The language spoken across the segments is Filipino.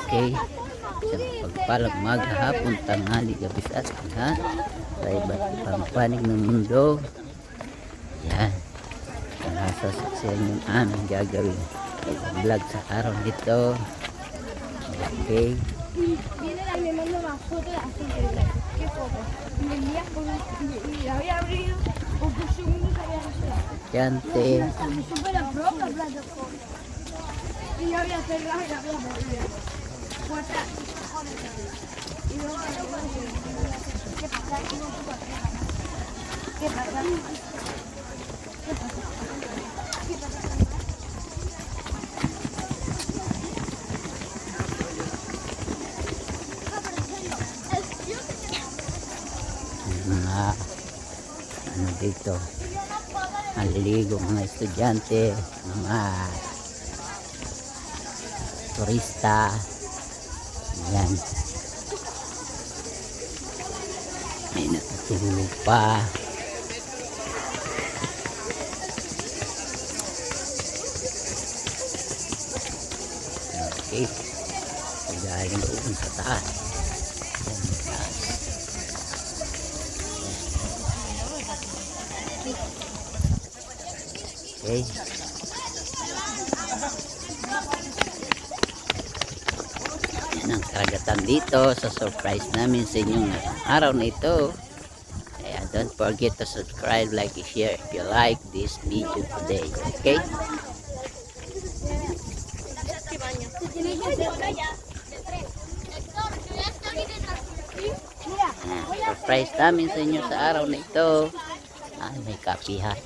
Okay. Sa pagpalang maga, hapon, tanghali, gabi sa lahat. Sa iba't ibang panig ng mundo. Yan. Nasa saksiyan yung aming gagawin. Vlog sa araw nito. Okay. Estudyante. Mga ano dito, maliligo mga estudyante, mga turista. Yan, may natutulog pa. Okay, pagdahin doon sa taas. Okay. Yan ang karagatan dito sa surprise namin sa inyong araw na ito. Kaya don't forget to subscribe, like, and share if you like this video today. Okay? Surprise namin sa inyo sa araw na ito. Ay, may kapihan.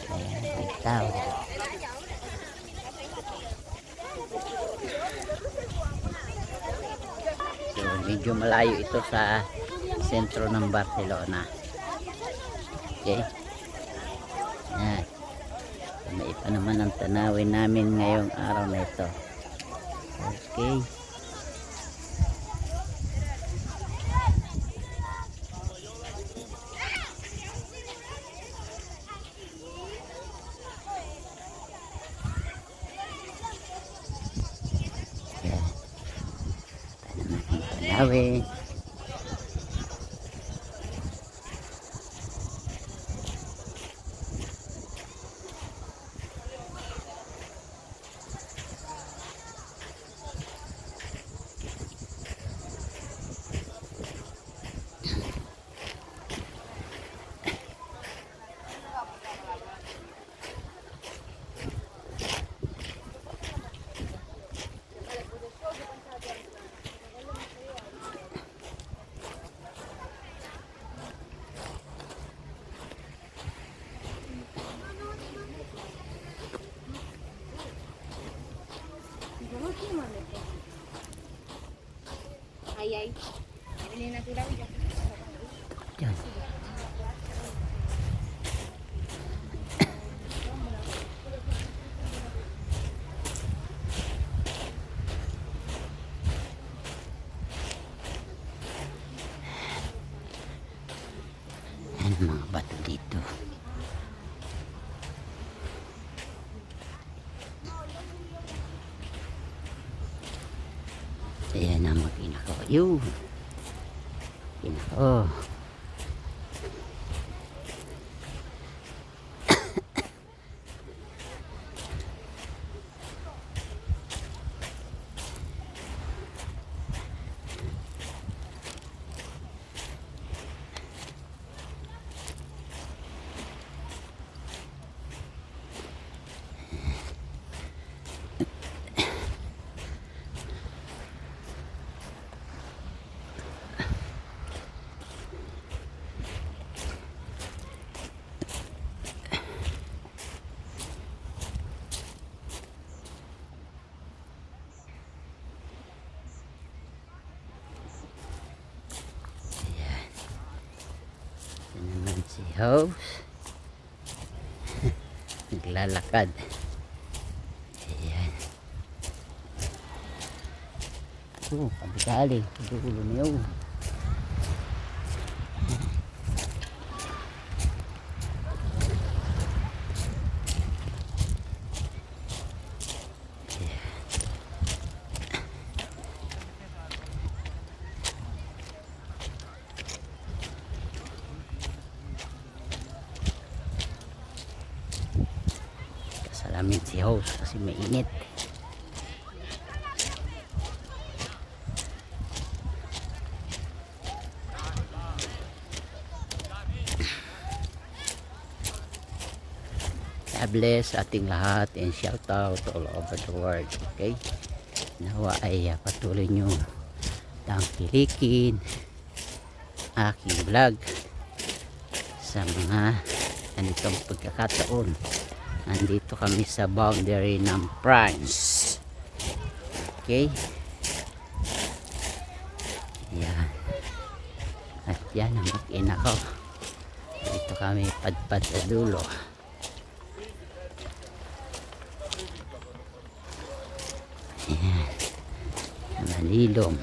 Ayan, ikaw. So, medyo malayo ito sa sentro ng Barcelona. Okay. Ayan. May iba naman ang tanawin namin ngayong araw na ito. Okay. Tanawin. Ay, ini natural ya. Yan. Yan ang mga bato dito. Ayan ang mga pinako. Yun. Pinako. Si House naglalakad. Ayan. Pagkali dulo niyo. si host kasi mainit. God bless ating lahat and shout out all over the world. Okay? Nawa ay patuloy nyo tangkilikin aking vlog sa mga ganitong pagkakataon. Nandito kami sa boundary ng France. Okay? Yan. At yan ang mag-ina ko. Dito kami padpad sa dulo. Ayan. Malilom.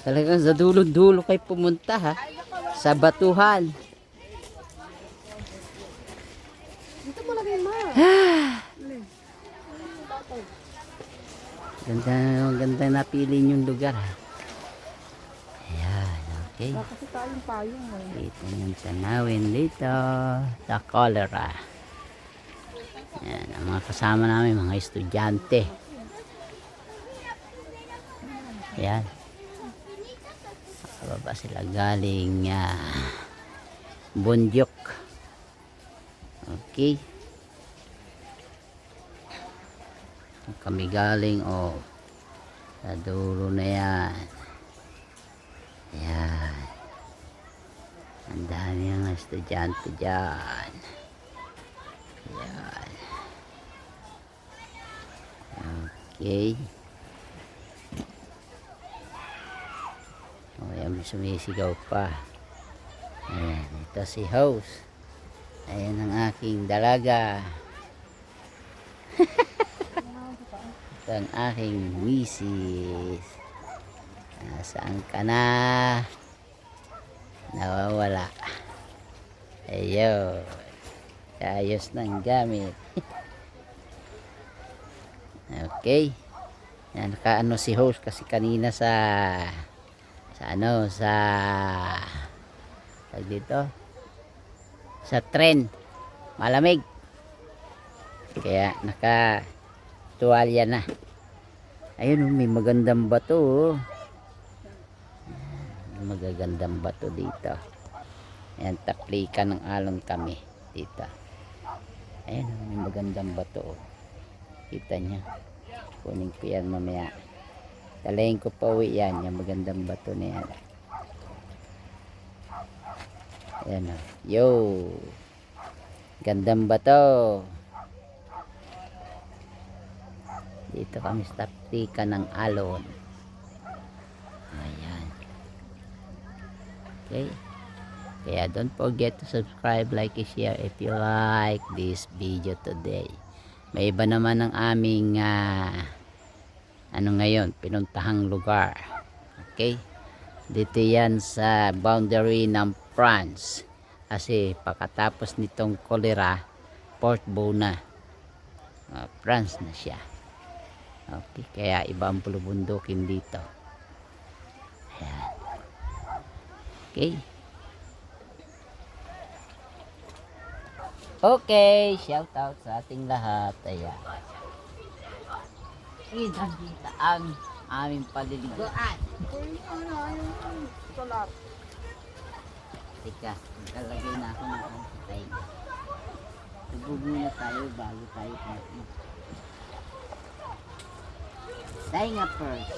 Talagang sa dulo-dulo kayo pumunta ha. Sa batuhan. Dito mo lagay ma. Ganda napili yung lugar ha. Ayan, okay. Kasi tayong payong mo. Dito yung tanawin dito. Sa cholera. Ayan, ang mga kasama namin, mga estudyante. Ayan. Nakababa sila galing Bundyok. Okay. Kami galing sa dulo na yan. Ayan. Ang dami ng estudyante dyan. Ayan. Okay. Ayan, sumisigaw pa. Ayan, ito si host. Ayan ang aking dalaga. Ito ang aking misis. Nasaan ka na? Nawawala. Ayun. Ayos ng gamit. Okay. Yan, nakaano si host kasi kanina sa tag dito sa tren malamig kaya naka tuwalya na. Ayun, may magandang bato. Magagandang bato dito. Ayan, taklikan ng alon kami dito. Ayun, may magandang bato. Kita nyo, kunin ko yan mamaya. Talayin ko pa uwi yan, yung magandang bato na yan. Ayan o. Yo! Gandang bato. Dito kami sa taklikan ng alon. Ayan. Okay. Kaya don't forget to subscribe, like, and share if you like this video today. May iba naman ang aming ngayon, pinuntahang lugar. Okay? Dito yan sa boundary ng France. Kasi pagkatapos nitong cholera, Port Bona. France na siya. Okay, kaya ibang bulubundukin dito. Ayan. Okay. Okay, shout out sa ating lahat. Ayan. Kita ang aming paliliguan. Teka, nagkalagay na ako ng antitay. Tubog muna tayo bago tayo mag-eat. Tayo nga first.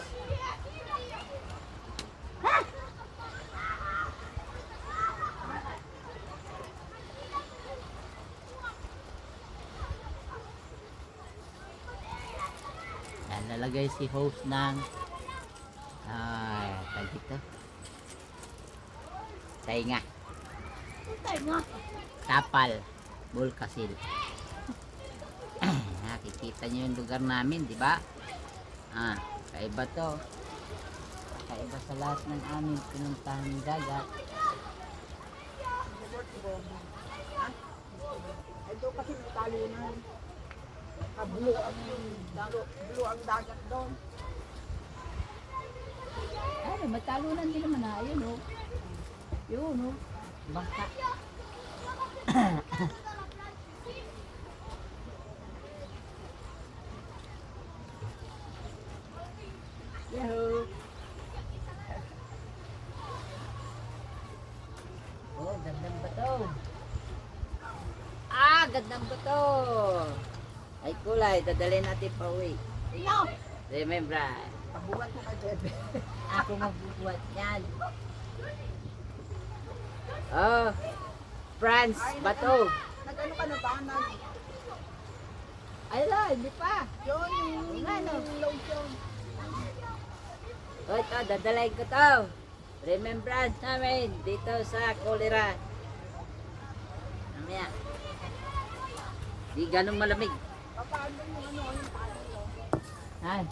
Lalagay si host ng tag dito tainga tapal bulkasil. Nakikita nyo yung lugar namin, di ba? Kaiba to, kaiba sa lahat ng aming pinuntahan dagat. Ito kasi may talunan. Blue ang dagat doon. Ay, matalunan din naman na. Ayun, oh. Yun, oh. Bangka. Yahoo! Oh, gandang bato. Ah, gandang bato. Ay kulay, dadalhin natin pa uwi. Ino! Remember, Pabuhat mo ka, Bebe. ako magbubuhat yan. Oh, France, bato. Nag-ano ka na ba? Ay la, hindi pa. Yun, yung Ano? lotion. Oh, ito, dadalhin ko to. Remembrance namin dito sa Cholera. Mamaya. Di ganun malamig. Paano yung ano, yung paano mo? Ay.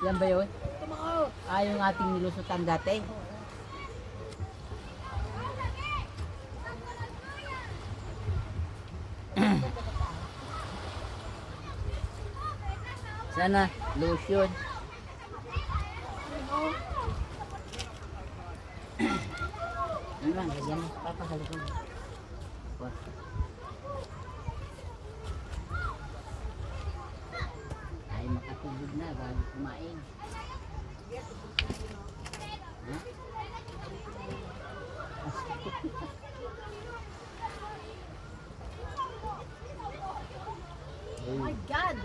Yan ba yun? Tumako! Ah, yung ating nilusutan dati. Sana, lotion. Ano lang, lagyan mo. Papasalikod. Ay, makatulog na bago kumain. Ha? Oh my God!